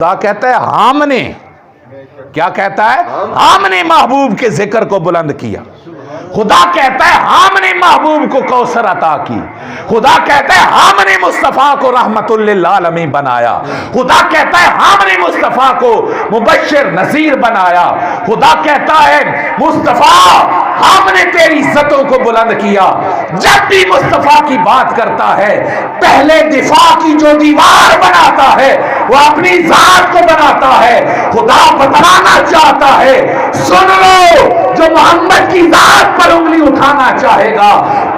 خدا کہتا ہے ہم نے، کیا کہتا ہے؟ ہم نے محبوب کے ذکر کو بلند کیا۔ خدا کہتا ہے ہم نے محبوب کو کوثر عطا کی۔ خدا کہتا ہے ہم نے مصطفیٰ کو رحمت للعالمین بنایا۔ خدا کہتا ہے ہم نے مصطفیٰ کو مبشر نذیر بنایا۔ خدا کہتا ہے مصطفیٰ ہم نے تیری عزتوں کو بلند کیا۔ جب بھی مصطفیٰ کی بات کرتا ہے پہلے دفاع کی جو دیوار بناتا ہے وہ اپنی ذات کو بناتا ہے۔ خدا بتلانا چاہتا ہے سن لو، جو محمد کی ذات پر انگلی اٹھانا چاہے گا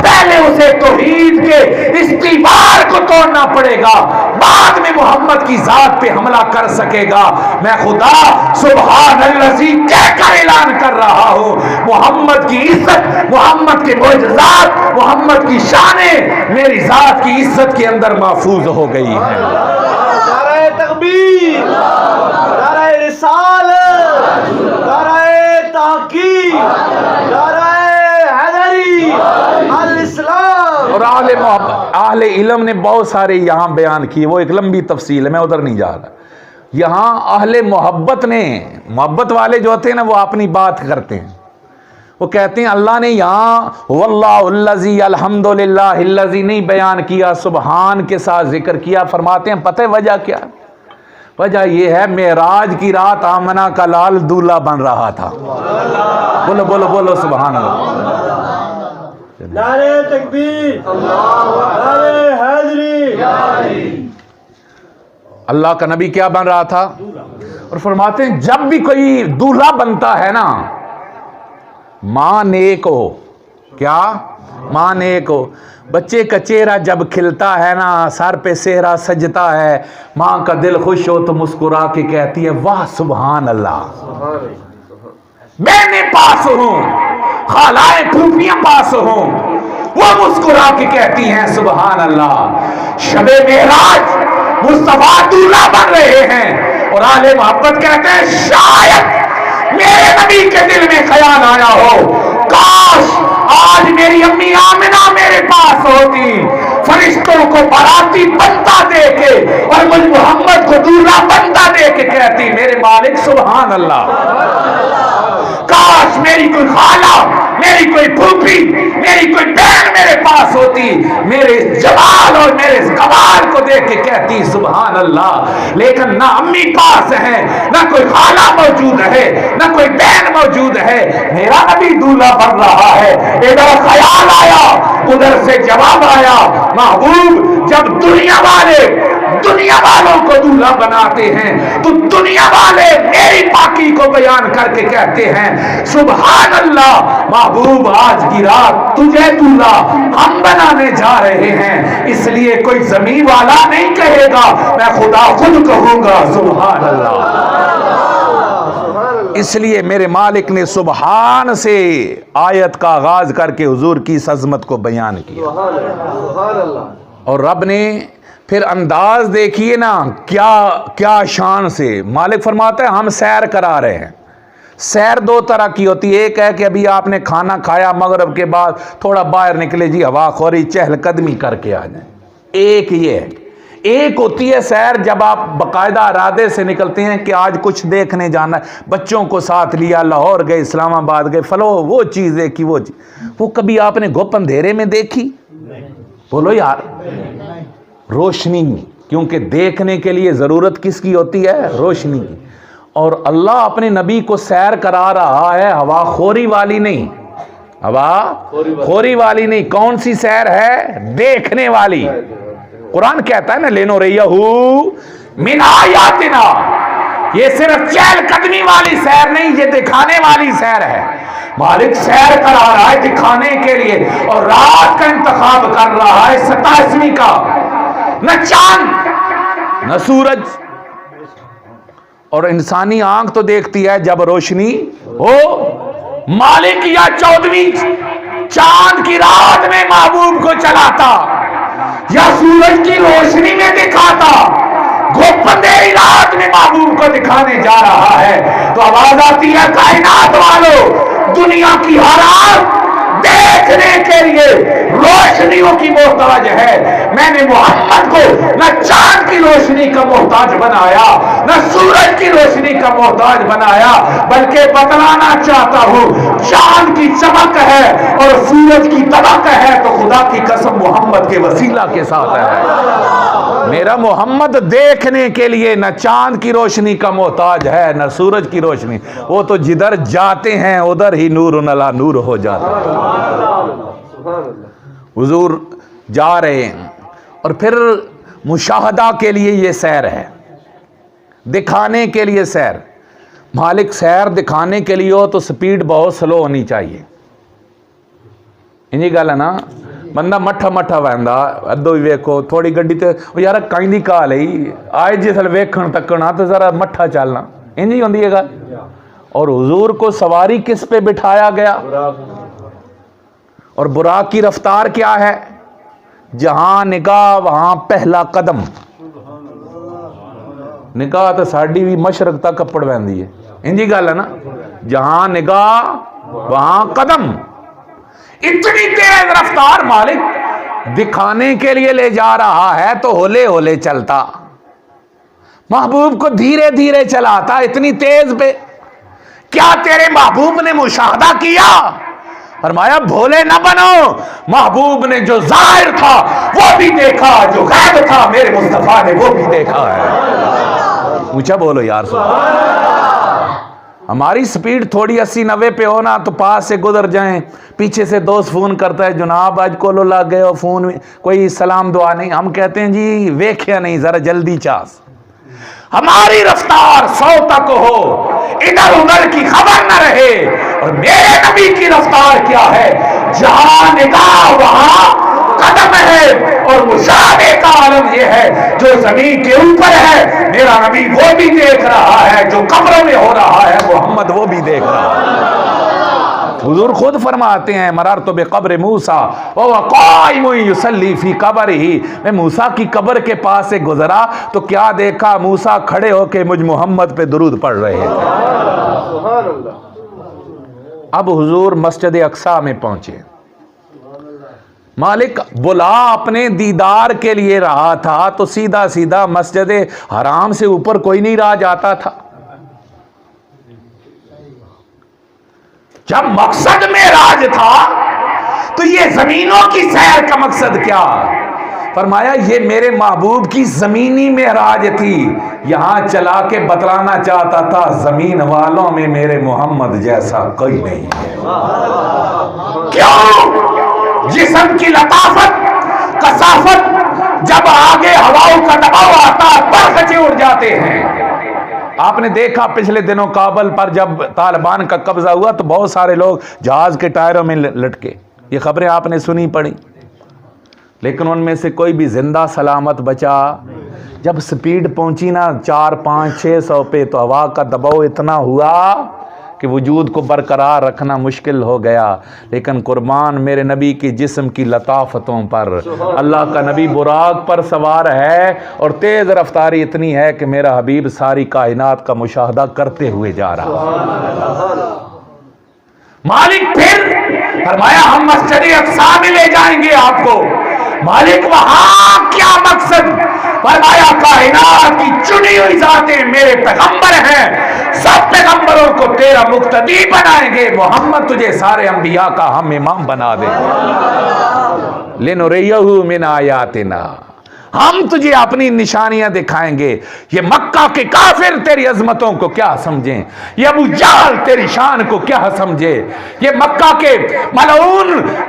پہلے اسے توحید کے اس دیوار کو توڑنا پڑے گا، بعد میں محمد کی ذات پہ حملہ کر سکے گا۔ میں خدا سبحان الذی کہہ کر اعلان کر رہا ہوں، محمد کی عزت، محمد کے معجزات، محمد کی شانیں میری ذات کی عزت کے اندر محفوظ ہو گئی ہیں۔ نعرہ تکبیر، نعرہ رسالت، نعرہ تحقیق، نعرہ حیدری، الاسلام۔ اور اہل علم نے بہت سارے یہاں بیان کیے، وہ ایک لمبی تفصیل ہے، میں ادھر نہیں جا رہا۔ یہاں اہل محبت نے، محبت والے جو ہوتے ہیں نا وہ اپنی بات کرتے ہیں، وہ کہتے ہیں اللہ نے یہاں واللہ الذی الحمدللہ الذی نہیں بیان کیا، سبحان کے ساتھ ذکر کیا۔ فرماتے ہیں پتہ ہے وجہ کیا؟ وجہ یہ ہے معراج کی رات آمنہ کا لال دولہا بن رہا تھا۔ بولو بولو بولو سبحان اللہ۔ نعرہ تکبیر، نعرہ حیدری۔ اللہ کا نبی کیا بن رہا تھا؟ اور فرماتے ہیں جب بھی کوئی دولہا بنتا ہے نا، ماں نیک ہو، کیا؟ ماں نیک ہو۔ بچے کا چہرہ جب کھلتا ہے نا، سر پہ سہرا سجتا ہے، ماں کا دل خوش ہو تو مسکرا کے کہتی ہے واہ سبحان اللہ۔ بہنیں پاس ہوں، خالائیں پھوپھیاں پاس ہوں، وہ مسکرا کے کہتی ہیں سبحان اللہ۔ شب معراج مصطفیٰ دولہا بن رہے ہیں اور اہل محبت کہتے ہیں شاید میرے نبی کے دل میں خیال آیا ہو کاش آج میری امی آمنہ میرے پاس ہوتی، فرشتوں کو باراتی بنتا دے کے اور مجھ محمد کو دولہا بنتا دے کے کہتی میرے مالک سبحان اللہ۔ کاش میری کوئی خالہ، میری کوئی پھوپھی، میری کوئی بہن میرے پاس ہوتی، میرے جمال اور میرے کمال کو دیکھ کے کہتی سبحان اللہ۔ لیکن نہ امی پاس ہیں، نہ کوئی خالہ موجود ہے، نہ کوئی بہن موجود ہے، میرا نبی دولہا بن رہا ہے۔ ادھر خیال آیا، ادھر سے جواب آیا، محبوب جب دنیا والوں کو دولہا بناتے ہیں تو دنیا والے میری پاکی کو بیان کر کے کہتے ہیں سبحان اللہ۔ محبوب آج کی رات تجھے دولہا ہم بنانے جا رہے ہیں، اس لیے کوئی زمین والا نہیں کہے گا، میں خدا خود کہوں گا سبحان اللہ۔ اس لیے میرے مالک نے سبحان سے آیت کا آغاز کر کے حضور کی اس عظمت کو بیان کیا۔ اور رب نے پھر انداز دیکھیے نا کیا شان سے۔ مالک فرماتا ہے ہم سیر کرا رہے ہیں۔ سیر دو طرح کی ہوتی ہے، ایک ہے کہ ابھی آپ نے کھانا کھایا مغرب کے بعد تھوڑا باہر نکلے جی ہوا خوری چہل قدمی کر کے آ جائیں، ایک یہ ہے۔ ایک ہوتی ہے سیر جب آپ باقاعدہ ارادے سے نکلتے ہیں کہ آج کچھ دیکھنے جانا ہے، بچوں کو ساتھ لیا، لاہور گئے، اسلام آباد گئے، فلو وہ چیز دیکھی، وہ کبھی آپ نے گپ اندھیرے میں دیکھی؟ بولو یار، روشنی، کیونکہ دیکھنے کے لیے ضرورت کس کی ہوتی ہے؟ روشنی کی۔ اور اللہ اپنے نبی کو سیر کرا رہا ہے ہوا خوری والی نہیں، ہوا خوری والی نہیں۔ کون سی سیر ہے؟ دیکھنے والی۔ قرآن کہتا ہے نا لینو ریہو من آیاتنا، یہ صرف چہل قدمی والی سیر نہیں، یہ دکھانے والی سیر ہے۔ مالک سیر کرا رہا ہے دکھانے کے لیے، اور رات کا انتخاب کر رہا ہے 27ویں کا، نہ چاند نہ سورج، اور انسانی آنکھ تو دیکھتی ہے جب روشنی ہو۔ مالک یا 14ویں چاند کی رات میں محبوب کو چلاتا یا سورج کی روشنی میں دکھاتا، گھپ اندھیری رات میں محبوب کو دکھانے جا رہا ہے تو آواز آتی ہے کائنات والو، دنیا کی ہر آنکھ دیکھنے کے لیے روشنیوں کی محتاج ہے. میں نے محمد کو نہ چاند کی روشنی کا محتاج بنایا نہ سورج کی روشنی کا محتاج بنایا, بلکہ بتلانا چاہتا ہوں چاند کی چمک ہے اور سورج کی دمک ہے تو خدا کی قسم محمد کے وسیلہ کے ساتھ ہے. میرا محمد دیکھنے کے لیے نہ چاند کی روشنی کا محتاج ہے نہ سورج کی روشنی, وہ تو جدھر جاتے ہیں ادھر ہی نور نلا نور ہو جاتا ہے. حضور جا رہے ہیں اور پھر مشاہدہ کے لیے یہ سیر ہے, دکھانے کے لیے سیر. مالک سیر دکھانے کے لیے ہو تو سپیڈ بہت سلو ہونی چاہیے. انجی گل ہے نا, بندہ مٹھا مٹھا ویندا ادو ہی ویکھو تھوڑی گڈی تے یار کہیں دی کال ہے آئے جسل ویکھن تکنا تو ذرا مٹھا چلنا, انجی ہوندی ہے گل. اور حضور کو سواری کس پہ بٹھایا گیا, اور براق کی رفتار کیا ہے؟ جہاں نگاہ وہاں پہلا قدم. نگاہ تو ساڑی بھی مشرق تک کپڑ ویندی ہے, انجی گل ہے نا, جہاں نگاہ وہاں قدم. اتنی تیز رفتار مالک دکھانے کے لیے لے جا رہا ہے تو ہولے ہولے چلتا, محبوب کو دھیرے دھیرے چلاتا. اتنی تیز پہ کیا تیرے محبوب نے مشاہدہ کیا؟ فرمایا بھولے نہ بنو, محبوب نے جو ظاہر تھا وہ بھی دیکھا, جو غیب تھا میرے مصطفیٰ نے وہ بھی دیکھا ہے. اونچا بولو یار سبحان اللہ. ہماری سپیڈ تھوڑی 80-90 پہ ہونا تو پاس سے گزر جائیں, پیچھے سے دوست فون کرتا ہے جناب آج کولو لگ گئے ہو, فون کوئی سلام دعا نہیں. ہم کہتے ہیں جی ویکھیا نہیں, ذرا جلدی چاس. ہماری رفتار 100 تک ہو, ادھر ادھر کی خبر نہ رہے. اور میرے نبی کی رفتار کیا ہے؟ جہاں نگاہ وہاں قدم ہے. اور مشاہدے کا عالم یہ ہے جو زمین کے اوپر ہے میرا نبی وہ بھی دیکھ رہا ہے, جو قبروں میں ہو رہا ہے محمد وہ بھی دیکھ رہا ہے. حضور خود فرماتے ہیں مررت بقبر موسیٰ وهو قائم یصلی فی قبرہ, میں موسیٰ کی قبر کے پاس سے گزرا تو کیا دیکھا؟ موسیٰ کھڑے ہو کے مجھ محمد پہ درود پڑھ رہے ہیں. سبحان اللہ. اب حضور مسجد اقصی میں پہنچے. مالک بلا اپنے دیدار کے لیے رہا تھا تو سیدھا سیدھا مسجد حرام سے اوپر کوئی نہیں رہ جاتا تھا. جب مقصد میں راج تھا تو یہ زمینوں کی سیر کا مقصد کیا؟ فرمایا یہ میرے محبوب کی زمینی معراج تھی, یہاں چلا کے بتلانا چاہتا تھا زمین والوں میں میرے محمد جیسا کوئی نہیں ہے. کیوں؟ جسم کی لطافت کثافت جب آگے ہواؤں کا دباؤ آتا پرخچے اڑ جاتے ہیں. آپ نے دیکھا پچھلے دنوں کابل پر جب طالبان کا قبضہ ہوا تو بہت سارے لوگ جہاز کے ٹائروں میں لٹکے, یہ خبریں آپ نے سنی پڑی, لیکن ان میں سے کوئی بھی زندہ سلامت بچا. جب سپیڈ پہنچی نا 400-500-600 پہ تو ہوا کا دباؤ اتنا ہوا کہ وجود کو برقرار رکھنا مشکل ہو گیا. لیکن قربان میرے نبی کی جسم کی لطافتوں پر, اللہ کا نبی براق پر سوار ہے اور تیز رفتاری اتنی ہے کہ میرا حبیب ساری کائنات کا مشاہدہ کرتے ہوئے جا رہا. مالک پھر فرمایا ہم مسجد اقصی میں لے جائیں گے آپ کو. مالک وہاں کیا مقصد؟ فرمایا کائنات کی چنی ہوئی ذاتیں میرے پیغمبر ہیں, سب پیغمبروں کو تیرا مقتدی بنائیں گے. محمد تجھے سارے انبیاء کا ہم امام بنا دیں گے. لِنُرِيَهُ مِنْ آیَاتِنَا, ہم تجھے اپنی نشانیاں دکھائیں گے. یہ مکہ کے کافر تیری عظمتوں کو کیا سمجھیں, یہ ابو جہل تیری شان کو کیا سمجھے, یہ مکہ کے ملعون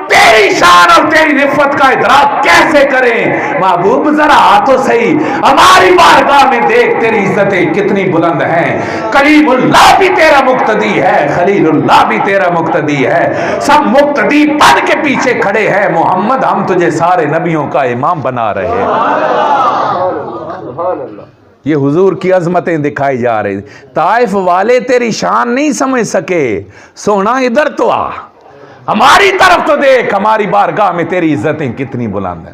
تیری شان اور تیری رفت کا ادراک کیسے کریں. محبوب ذرا آتو صحیح ہماری بارگاہ میں دیکھ تیری عزتیں کتنی بلند ہیں. کلیم اللہ بھی تیرا مقتدی ہے, خلیل اللہ بھی تیرا مقتدی ہے, سب مقتدی بن کے پیچھے کھڑے ہیں. محمد ہم تجھے سارے نبیوں کا امام بنا رہے ہیں. یہ حضور کی عظمتیں دکھائی جا رہی. طائف والے تیری شان نہیں سمجھ سکے, سونا ادھر تو آ, ہماری طرف تو دیکھ, ہماری بارگاہ میں تیری عزتیں کتنی بلند ہیں.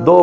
2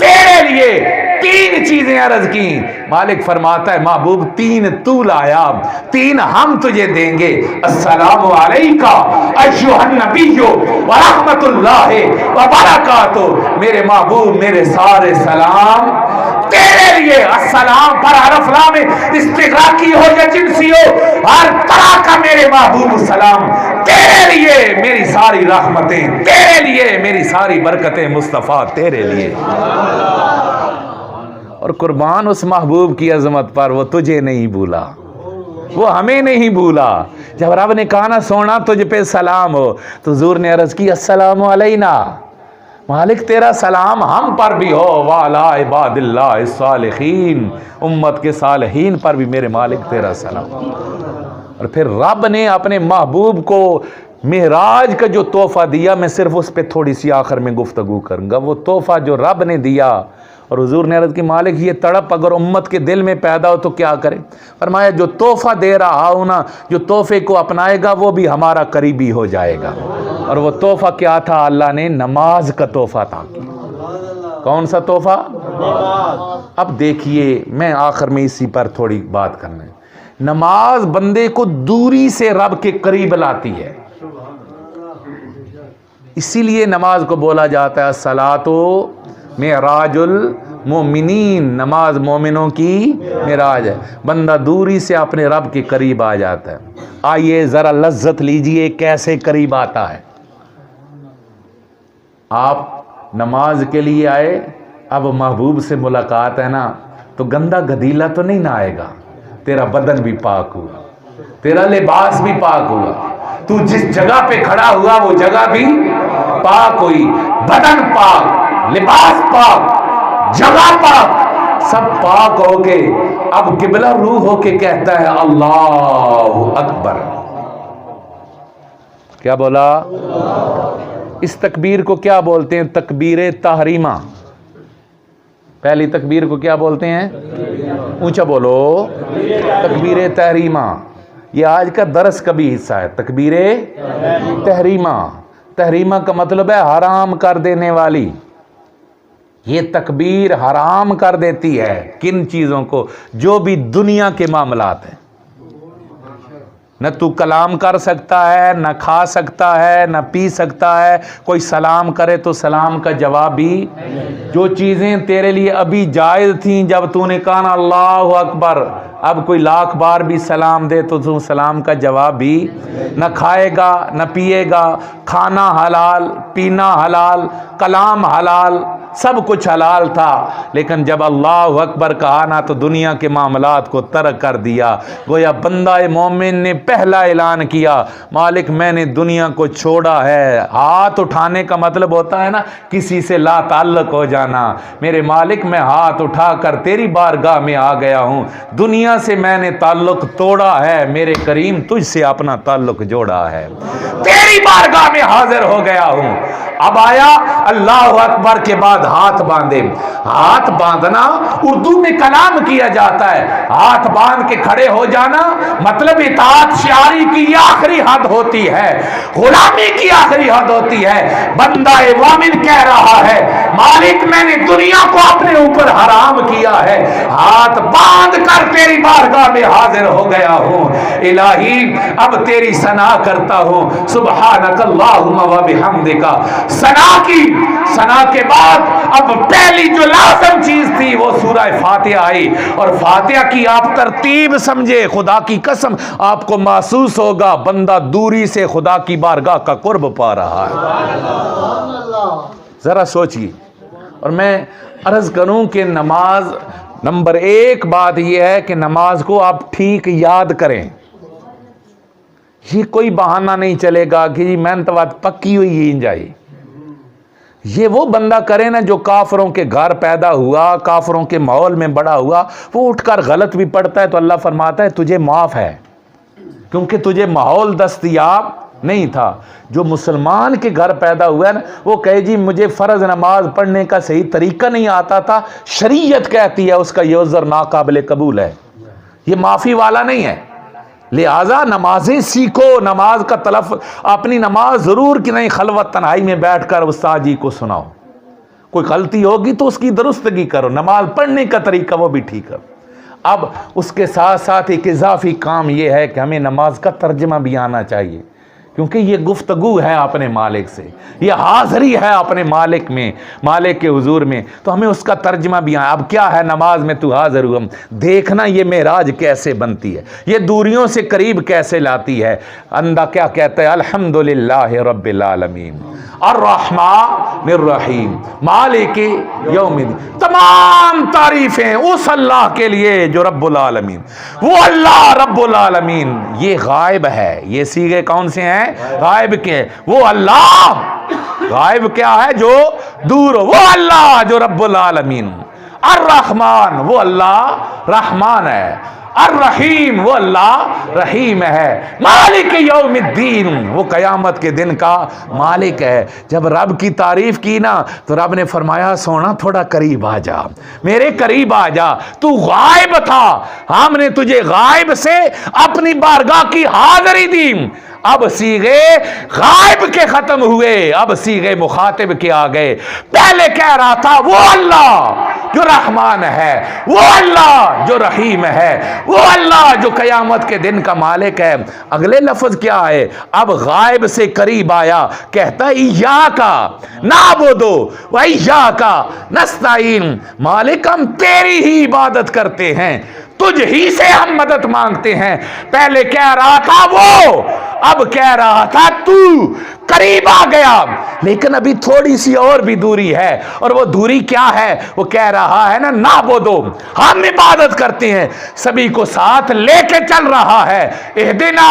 تیرے لیے تین چیزیں عرض کی. مالک فرماتا ہے محبوب تین تو لایا، تین ہم تجھے دیں گے. السلام علیکہ ایھا النبی ورحمۃ اللہ وبرکاتہ. میرے محبوب میرے سارے سلام تیرے لیے. السلام پر حرف لام استغراقی ہو یا جنسی ہو، ہر طرح کا میرے محبوب سلام تیرے لیے. میری ساری رحمتیں تیرے لیے، میری ساری برکتیں مصطفیٰ تیرے لیے. اور قربان اس محبوب کی عظمت پر، وہ تجھے نہیں بھولا، وہ ہمیں نہیں بھولا. جب رب نے کہا نا سونا تجھ پہ سلام ہو، تو حضور نے عرض کی السلام علینا. مالک تیرا سلام ہم پر بھی ہو، وعلی عباد اللہ الصالحین، امت کے صالحین پر بھی میرے مالک تیرا سلام. اور پھر رب نے اپنے محبوب کو معراج کا جو تحفہ دیا، میں صرف اس پہ تھوڑی سی آخر میں گفتگو کروں گا. وہ تحفہ جو رب نے دیا، اور حضور نے عرض کی مالک یہ تڑپ اگر امت کے دل میں پیدا ہو تو کیا کرے؟ فرمایا جو تحفہ دے رہا ہوں نا، جو تحفے کو اپنائے گا وہ بھی ہمارا قریبی ہو جائے گا. اور وہ تحفہ کیا تھا؟ اللہ نے نماز کا تحفہ تھا. کون سا تحفہ؟ اب دیکھیے، میں آخر میں اسی پر تھوڑی بات کرنا ہے. نماز بندے کو دوری سے رب کے قریب لاتی ہے، اسی لیے نماز کو بولا جاتا ہے الصلاۃ معراج المومنین. نماز مومنوں کی معراج ہے. بندہ دوری سے اپنے رب کے قریب آ جاتا ہے. آئیے ذرا لذت لیجئے کیسے قریب آتا ہے. آپ نماز کے لیے آئے، اب محبوب سے ملاقات ہے نا، تو گندا گدیلا تو نہیں نہ آئے گا. تیرا بدن بھی پاک ہوا، تیرا لباس بھی پاک ہوا، تو جس جگہ پہ کھڑا ہوا وہ جگہ بھی پاک ہوئی. بدن پاک، لباس پاک، جگہ پاک، سب پاک ہو کے اب قبلہ روح ہو کے کہتا ہے اللہ اکبر. کیا بولا؟ اس تکبیر کو کیا بولتے ہیں؟ تکبیر تحریمہ. پہلی تکبیر کو کیا بولتے ہیں؟ اونچا بولو، تکبیر تحریمہ. یہ آج کا درس کا بھی حصہ ہے. تکبیر تحریمہ. تحریمہ کا مطلب ہے حرام کر دینے والی. یہ تکبیر حرام کر دیتی ہے کن چیزوں کو؟ جو بھی دنیا کے معاملات ہیں. نہ تو کلام کر سکتا ہے، نہ کھا سکتا ہے، نہ پی سکتا ہے. کوئی سلام کرے تو سلام کا جواب بھی. جو چیزیں تیرے لیے ابھی جائز تھیں جب تو نے کہا نا اللہ اکبر، اب کوئی لاکھ بار بھی سلام دے تو تم سلام کا جواب بھی نہ کھائے گا، نہ پیے گا. کھانا حلال، پینا حلال، کلام حلال، سب کچھ حلال تھا. لیکن جب اللہ اکبر کہا نا تو دنیا کے معاملات کو ترک کر دیا. گویا بندہ مومن نے پہلا اعلان کیا مالک میں نے دنیا کو چھوڑا ہے. ہاتھ اٹھانے کا مطلب ہوتا ہے نا کسی سے لا تعلق ہو جانا. میرے مالک میں ہاتھ اٹھا کر تیری بارگاہ میں آ گیا ہوں. دنیا سے میں نے تعلق توڑا ہے، میرے کریم تجھ سے اپنا تعلق جوڑا ہے. تیری بارگاہ میں حاضر ہو گیا ہوں. اب آیا اللہ اکبر کے بعد ہاتھ باندھے. ہاتھ باندھنا اردو میں کلام کیا جاتا ہے. ہاتھ باندھ کے کھڑے ہو جانا مطلب اطاعت شعاری کی یہ آخری حد ہوتی ہے، غلامی کی آخری حد ہوتی ہے. بندہ مومن کہہ رہا ہے مالک میں نے دنیا کو اپنے اوپر حرام کیا ہے، ہاتھ باندھ کر تیری بارگاہ میں حاضر ہو گیا ہوں. الہی اب تیری ثنا کرتا ہوں. سبحانک اللہم و بحمدک. ثنا کے بعد اب پہلی جو لازم چیز تھی وہ سورہ فاتحہ آئی. اور فاتحہ کی آپ ترتیب سمجھے، خدا کی قسم آپ کو محسوس ہوگا بندہ دوری سے خدا کی بارگاہ کا قرب پا رہا ہے. ذرا سوچیے. اور میں عرض کروں کہ نماز نمبر ایک بات یہ ہے کہ نماز کو آپ ٹھیک یاد کریں. یہ کوئی بہانہ نہیں چلے گا کہ جی میں تو بات پکی ہوئی ہی جائی. یہ وہ بندہ کرے نا جو کافروں کے گھر پیدا ہوا، کافروں کے ماحول میں بڑا ہوا، وہ اٹھ کر غلط بھی پڑتا ہے تو اللہ فرماتا ہے تجھے معاف ہے کیونکہ تجھے ماحول دستیاب نہیں تھا. جو مسلمان کے گھر پیدا ہوا ہے نا وہ کہے جی مجھے فرض نماز پڑھنے کا صحیح طریقہ نہیں آتا تھا، شریعت کہتی ہے اس کا یہ عذر ناقابل قبول ہے، یہ معافی والا نہیں ہے. لہٰذا نمازیں سیکھو. نماز کا تلفظ، اپنی نماز ضرور کہ نہیں خلوت تنہائی میں بیٹھ کر استاد جی کو سناؤ، کوئی غلطی ہوگی تو اس کی درستگی کرو، نماز پڑھنے کا طریقہ وہ بھی ٹھیک کرو۔ اب اس کے ساتھ ساتھ ایک اضافی کام یہ ہے کہ ہمیں نماز کا ترجمہ بھی آنا چاہیے، کیونکہ یہ گفتگو ہے اپنے مالک سے، یہ حاضری ہے اپنے مالک میں، مالک کے حضور میں، تو ہمیں اس کا ترجمہ بھی آنا۔ اب کیا ہے نماز میں تو حاضر ہوں، دیکھنا یہ معراج کیسے بنتی ہے، یہ دوریوں سے قریب کیسے لاتی ہے۔ اندہ کیا کہتا ہے؟ الحمدللہ رب العالمین الرحمن الرحیم مالک یوم الدین، تمام تعریفیں اس اللہ کے لیے جو رب العالمین، وہ اللہ رب العالمین، یہ غائب ہے، یہ صیغے کون سے ہیں؟ غائب کے۔ وہ اللہ غائب کیا ہے؟ جو دور، وہ اللہ جو رب العالمین، الرحمن وہ اللہ رحمان ہے، الرحیم وہ اللہ رحیم ہے، مالک یوم الدین وہ قیامت کے دن کا مالک ہے۔ جب رب کی تعریف کی نا تو رب نے فرمایا سونا تھوڑا قریب آ جا، میرے قریب آ جا، تو غائب تھا، ہم نے تجھے غائب سے اپنی بارگاہ کی حاضری دی۔ اب صیغے غائب کے ختم ہوئے، اب صیغے مخاطب کے آ گئے۔ پہلے کہہ رہا تھا وہ اللہ جو رحمان ہے، وہ اللہ جو رحیم ہے، وہ اللہ جو قیامت کے دن کا مالک ہے۔ اگلے لفظ کیا ہے؟ اب غائب سے قریب آیا، کہتا ہے ایاکا نعبدو و ایاکا نستعین، مالک ہم تیری ہی عبادت کرتے ہیں، تجھ ہی سے ہم مدد مانگتے ہیں۔ پہلے کہہ رہا تھا وہ، اب کہہ رہا تھا تو، قریب آ گیا، لیکن ابھی تھوڑی سی اور بھی دوری ہے، اور وہ دوری کیا ہے؟ وہ کہہ رہا ہے نا نعبدو، ہم عبادت کرتے ہیں، سبھی کو ساتھ لے کے چل رہا ہے۔ اہدنا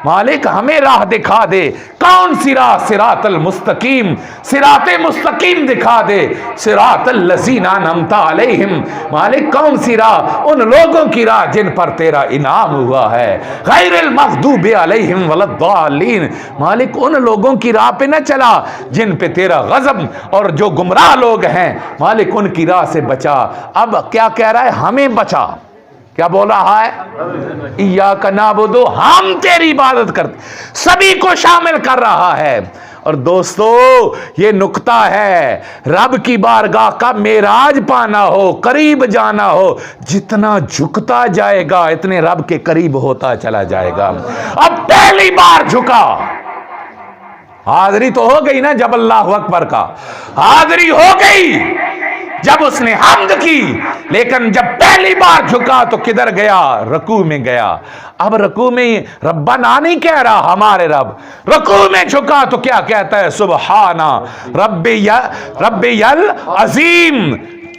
مالک ہمیں راہ دکھا دے، کون سی راہ؟ صراط المستقیم، صراط مستقیم دکھا دے، صراط الذین انعمت علیہم، مالک کون سی راہ؟ ان لوگوں کی راہ جن پر تیرا انعام ہوا ہے، غیر المغضوب علیہم ولا الضالین، مالک ان لوگوں کی راہ پہ نہ چلا جن پہ تیرا غضب، اور جو گمراہ لوگ ہیں مالک ان کی راہ سے بچا۔ اب کیا کہہ رہا ہے؟ ہمیں بچا، کیا بول رہا ہے؟ ایاک نعبد، ہم تیری عبادت کرتے، سبھی کو شامل کر رہا ہے۔ اور دوستو یہ نقطہ ہے، رب کی بارگاہ کا معراج پانا ہو، قریب جانا ہو، جتنا جھکتا جائے گا اتنے رب کے قریب ہوتا چلا جائے گا۔ اب پہلی بار جھکا، حاضری تو ہو گئی نا جب اللہ اکبر کا، حاضری ہو گئی جب اس نے حمد کی، لیکن جب پہلی بار جھکا تو کدھر گیا؟ رکوع میں گیا۔ اب رکوع میں ربنا نہیں کہہ رہا ہمارے رب، رکوع میں جھکا تو کیا کہتا ہے؟ سبحانہ ربی العظیم،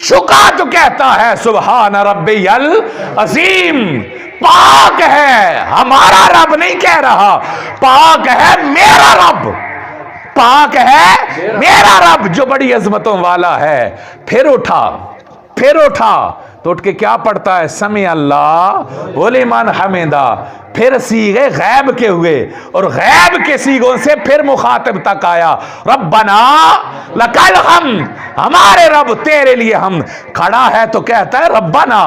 جھکا تو کہتا ہے سبحان ربی العظیم، پاک ہے ہمارا رب نہیں کہہ رہا، پاک ہے میرا رب، پاک ہے میرا رب جو بڑی عظمتوں والا ہے۔ پھر اٹھا تو اٹھ کے کیا پڑھتا ہے؟ سمع اللہ ولمن حمدہ۔ پھر صیغے غیب کے ہوئے، اور غیب کے صیغوں سے پھر مخاطب تک آیا، ربنا لک الحمد، ہمارے رب تیرے لیے ہم۔ کھڑا ہے تو کہتا ہے ربنا،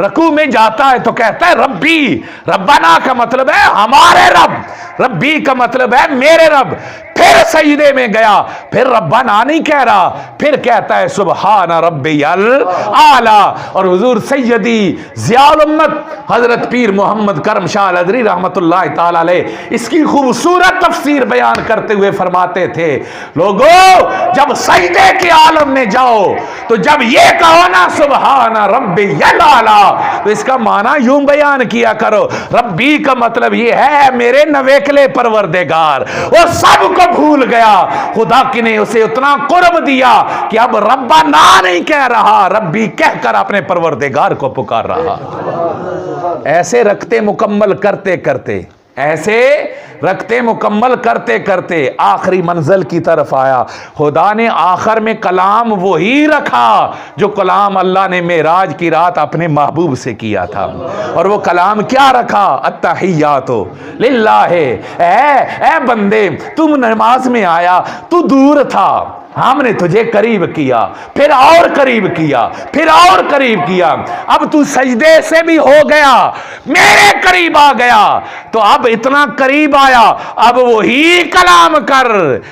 رکوع میں جاتا ہے تو کہتا ہے ربی، ربنا کا مطلب ہے ہمارے رب، ربی کا مطلب ہے میرے رب۔ پھر سجدے میں گیا، پھر ربنا نہیں کہہ رہا، پھر کہتا ہے سبحان ربی الاعلی۔ اور حضور سیدی ضیاء الامت حضرت پیر محمد کرم شاہ الازہری رحمت اللہ تعالی علیہ اس کی خوبصورت تفسیر بیان کرتے ہوئے فرماتے تھے، لوگو جب سجدے کے عالم میں جاؤ تو جب یہ کہو نا سبحان ربی الاعلی، تو اس کا معنی یوں بیان کیا کرو، ربی کا مطلب یہ ہے میرے نویکلے پروردگار، وہ سب کو بھول گیا، خدا کی نے اسے اتنا قرب دیا کہ اب ربنا نہیں کہہ رہا، ربی کہہ کر اپنے پروردگار کو پکار رہا۔ ایسے رکھتے مکمل کرتے کرتے، ایسے رکھتے مکمل کرتے کرتے آخری منزل کی طرف آیا۔ خدا نے آخر میں کلام وہی رکھا جو کلام اللہ نے معراج کی رات اپنے محبوب سے کیا تھا، اور وہ کلام کیا رکھا؟ التحیات للہ۔ اے بندے، تم نماز میں آیا، تو دور تھا، ہم نے تجھے قریب کیا، پھر اور قریب کیا، پھر اور قریب کیا، اب تو سجدے سے بھی ہو گیا، میرے قریب آ گیا، تو اب اتنا قریب آیا، اب وہی کلام کر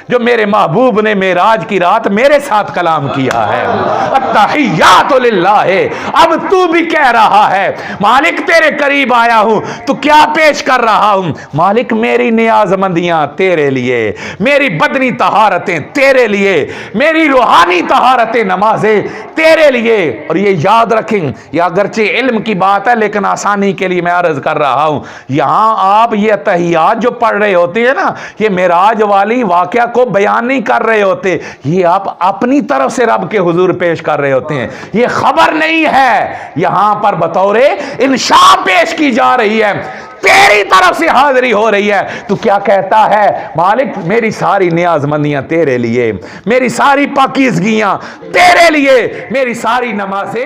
جو میرے محبوب نے معراج کی رات میرے ساتھ کلام کیا ہے۔ التحیات للہ ہے۔ اب تو بھی کہہ رہا ہے مالک تیرے قریب آیا ہوں، تو کیا پیش کر رہا ہوں؟ مالک میری نیاز مندیاں تیرے لیے، میری بدنی طہارتیں تیرے لیے، میری روحانی طہارتیں نمازیں تیرے لیے۔ اور یہ یاد رکھیں، یہ اگرچہ علم کی بات ہے لیکن آسانی کے لیے میں عرض کر رہا ہوں، یہاں آپ یہ تحیات جو پڑھ رہے ہوتے ہیں نا، یہ معراج والی واقعہ کو بیان نہیں کر رہے ہوتے، یہ آپ اپنی طرف سے رب کے حضور پیش کر رہے ہوتے ہیں، یہ خبر نہیں ہے، یہاں پر بطور انشاء پیش کی جا رہی ہے، تیری طرف سے حاضری ہو رہی ہے۔ تو کیا کہتا ہے مالک میری ساری نیاز مندیاں تیرے لیے، میری ساری پاکیزگیاں تیرے لیے، میری ساری نمازیں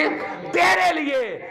تیرے لیے۔